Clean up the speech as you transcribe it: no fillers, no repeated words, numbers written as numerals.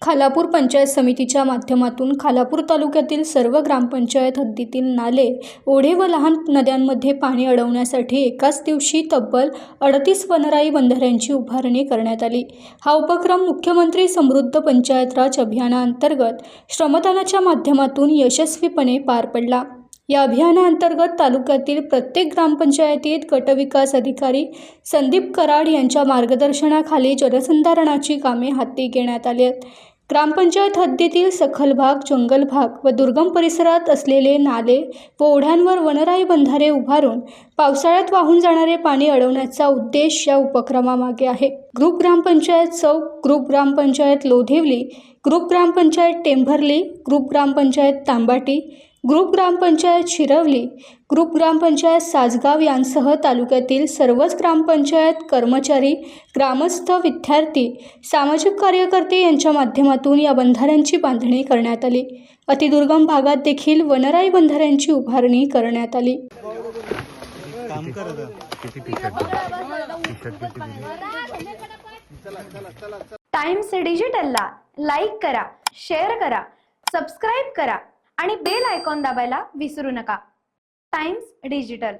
खालापूर पंचायत समितीच्या माध्यमातून खालापूर तालुक्यातील सर्व ग्रामपंचायत हद्दीतील नाले, ओढे व लहान नद्यांमध्ये पाणी अडवण्यासाठी एकाच दिवशी तब्बल 38 वनराई बंधाऱ्यांची उभारणी करण्यात आली। हा उपक्रम मुख्यमंत्री समृद्ध पंचायत राज अभियानांतर्गत श्रमदानाच्या माध्यमातून यशस्वीपणे पार पडला। या अभियानांतर्गत तालुक्यातील प्रत्येक ग्रामपंचायतीत गटविकास अधिकारी संदीप कराड यांच्या मार्गदर्शनाखाली जलसंधारणाची कामे हाती घेण्यात आली आहेत। ग्रामपंचायत हद्दीतील सखल भाग, जंगल भाग व दुर्गम परिसरात असलेले नाले व ओढ्यांवर वनराई बंधारे उभारून पावसाळ्यात वाहून जाणारे पाणी अडवण्याचा उद्देश या उपक्रमामागे आहे। ग्रुप ग्रामपंचायत चौक, ग्रुप ग्रामपंचायत लोधिवली, ग्रुप ग्रामपंचायत टेंभरली, ग्रुप ग्रामपंचायत तांबाटी, ग्रुप ग्रामपंचायत शिरवली, ग्रुप ग्रामपंचायत साजगाव यांसह तालुक्यातील सर्वच ग्रामपंचायत कर्मचारी, ग्रामस्थ, विद्यार्थी, सामाजिक कार्यकर्ते यांच्या माध्यमातून या बंधाऱ्यांची बांधणी करण्यात आली। अतिदुर्गम भागात देखील वनराई बंधाऱ्यांची उभारणी करण्यात आली। टाइम्स डिजिटलला लाईक करा, शेअर करा, सबस्क्राईब करा आणि बेल आयकॉन दाबायला विसरू नका। Times digital.